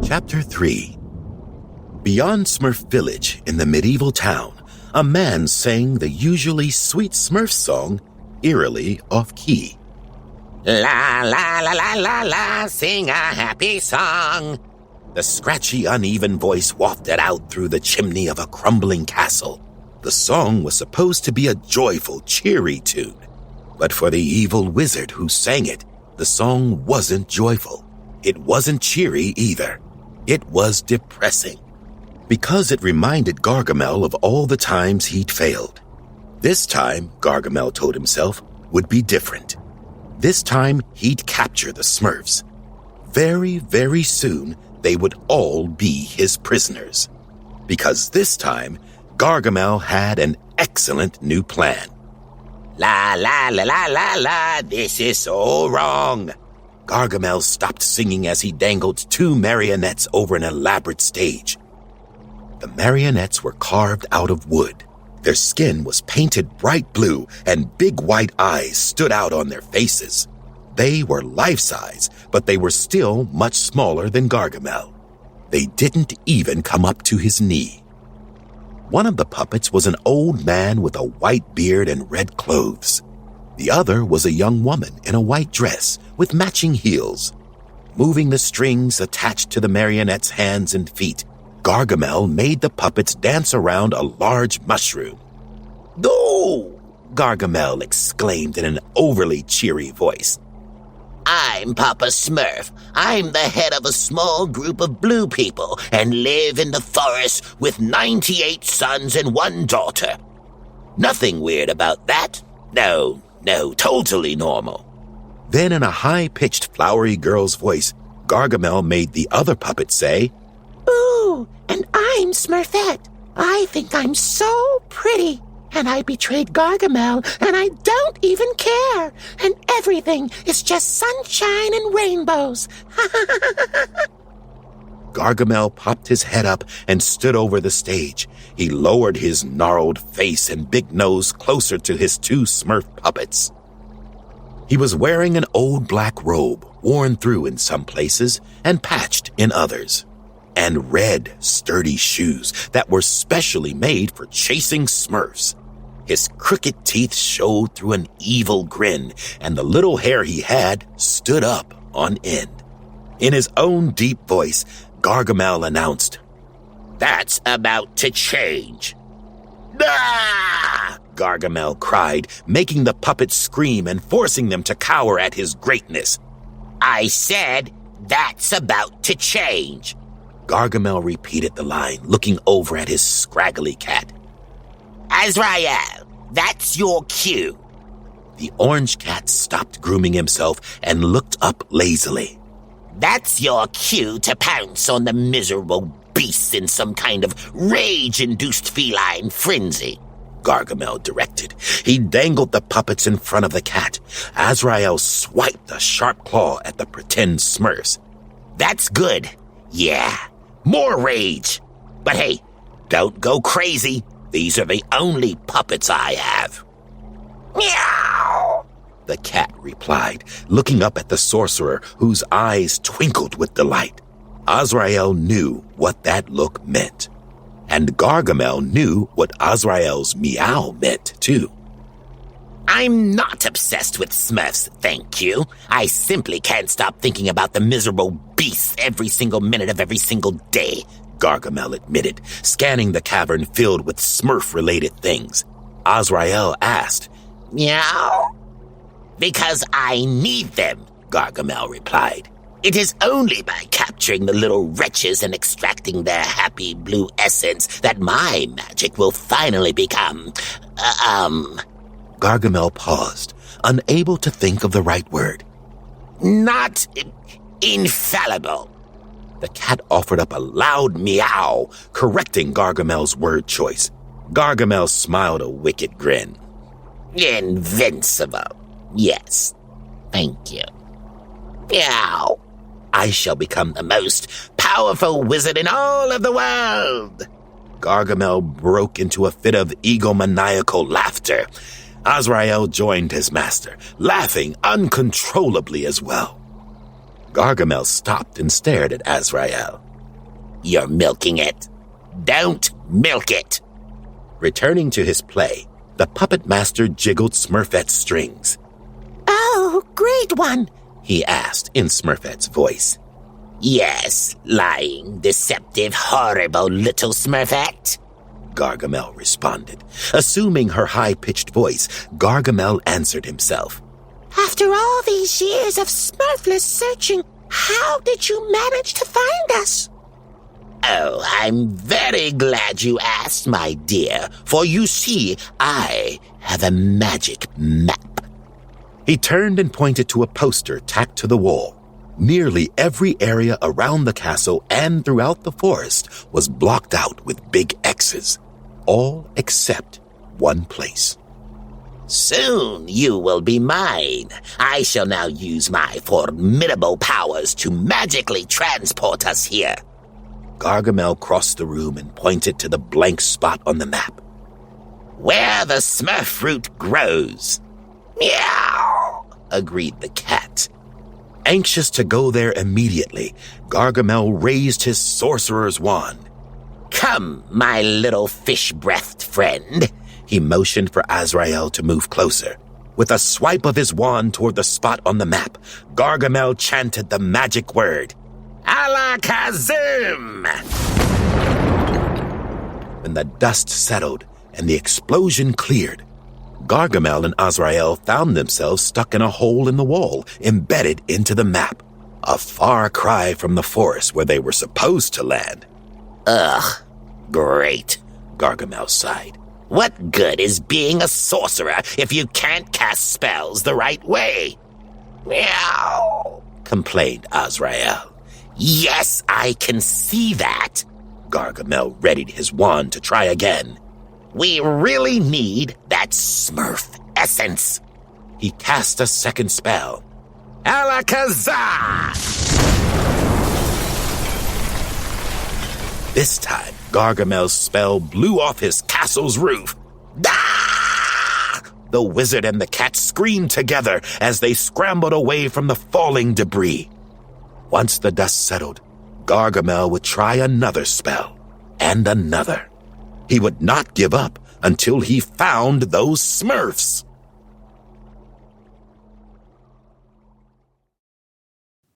Chapter 3. Beyond Smurf Village in the medieval town, a man sang the usually sweet Smurf song, eerily off-key. La, la, la, la, la, la, sing a happy song. The scratchy, uneven voice wafted out through the chimney of a crumbling castle. The song was supposed to be a joyful, cheery tune. But for the evil wizard who sang it, the song wasn't joyful. It wasn't cheery either. It was depressing. Because it reminded Gargamel of all the times he'd failed. This time, Gargamel told himself, would be different. This time, he'd capture the Smurfs. Very, very soon, they would all be his prisoners. Because this time, Gargamel had an excellent new plan. La, la, la, la, la, la, this is so wrong. Gargamel stopped singing as he dangled two marionettes over an elaborate stage. The marionettes were carved out of wood. Their skin was painted bright blue, and big white eyes stood out on their faces. They were life-size, but they were still much smaller than Gargamel. They didn't even come up to his knee. One of the puppets was an old man with a white beard and red clothes. The other was a young woman in a white dress with matching heels. Moving the strings attached to the marionette's hands and feet, Gargamel made the puppets dance around a large mushroom. "Oh!" Gargamel exclaimed in an overly cheery voice. "I'm Papa Smurf. I'm the head of a small group of blue people and live in the forest with 98 sons and 1 daughter. Nothing weird about that. No, totally normal." Then in a high-pitched flowery girl's voice, Gargamel made the other puppet say, "Ooh, and I'm Smurfette. I think I'm so pretty. And I betrayed Gargamel, and I don't even care. And everything is just sunshine and rainbows." Gargamel popped his head up and stood over the stage. He lowered his gnarled face and big nose closer to his two Smurf puppets. He was wearing an old black robe, worn through in some places and patched in others, and red, sturdy shoes that were specially made for chasing Smurfs. His crooked teeth showed through an evil grin, and the little hair he had stood up on end. In his own deep voice, Gargamel announced, "That's about to change." "Ah!" Gargamel cried, making the puppets scream and forcing them to cower at his greatness. "I said, that's about to change." Gargamel repeated the line, looking over at his scraggly cat. "Azrael, that's your cue." The orange cat stopped grooming himself and looked up lazily. "That's your cue to pounce on the miserable beasts in some kind of rage-induced feline frenzy," Gargamel directed. He dangled the puppets in front of the cat. Azrael swiped a sharp claw at the pretend Smurfs. "That's good. Yeah, more rage. But hey, don't go crazy. These are the only puppets I have." "Meow," the cat replied, looking up at the sorcerer, whose eyes twinkled with delight. Azrael knew what that look meant. And Gargamel knew what Azrael's meow meant, too. "I'm not obsessed with Smurfs, thank you. I simply can't stop thinking about the miserable beasts every single minute of every single day," Gargamel admitted, scanning the cavern filled with Smurf-related things. Azrael asked, "Meow?" "Because I need them," Gargamel replied. "It is only by capturing the little wretches and extracting their happy blue essence that my magic will finally become, Gargamel paused, unable to think of the right word. "Not infallible." The cat offered up a loud meow, correcting Gargamel's word choice. Gargamel smiled a wicked grin. "Invincible. Yes. Thank you. Meow. I shall become the most powerful wizard in all of the world." Gargamel broke into a fit of egomaniacal laughter. Azrael joined his master, laughing uncontrollably as well. Gargamel stopped and stared at Azrael. You're milking it. Don't milk it. Returning to his play, the puppet master jiggled Smurfette's strings. Oh, great one, he asked in Smurfette's voice. Yes, lying, deceptive, horrible little Smurfette, Gargamel responded. Assuming her high-pitched voice, Gargamel answered himself. After all these years of Smurfless searching, how did you manage to find us? Oh, I'm very glad you asked, my dear, for you see, I have a magic map. He turned and pointed to a poster tacked to the wall. Nearly every area around the castle and throughout the forest was blocked out with big X's, all except one place. Soon you will be mine. I shall now use my formidable powers to magically transport us here. Gargamel crossed the room and pointed to the blank spot on the map. Where the Smurf fruit grows. Meow, agreed the cat. Anxious to go there immediately, Gargamel raised his sorcerer's wand. Come, my little fish-breathed friend. He motioned for Azrael to move closer. With a swipe of his wand toward the spot on the map, Gargamel chanted the magic word, Alakazam! When the dust settled and the explosion cleared, Gargamel and Azrael found themselves stuck in a hole in the wall, embedded into the map, a far cry from the forest where they were supposed to land. Ugh, great, Gargamel sighed. What good is being a sorcerer if you can't cast spells the right way? Meow, complained Azrael. Yes, I can see that. Gargamel readied his wand to try again. We really need that Smurf essence. He cast a second spell. Alakazam! This time, Gargamel's spell blew off his castle's roof. Ah! The wizard and the cat screamed together as they scrambled away from the falling debris. Once the dust settled, Gargamel would try another spell, and another. He would not give up until he found those Smurfs.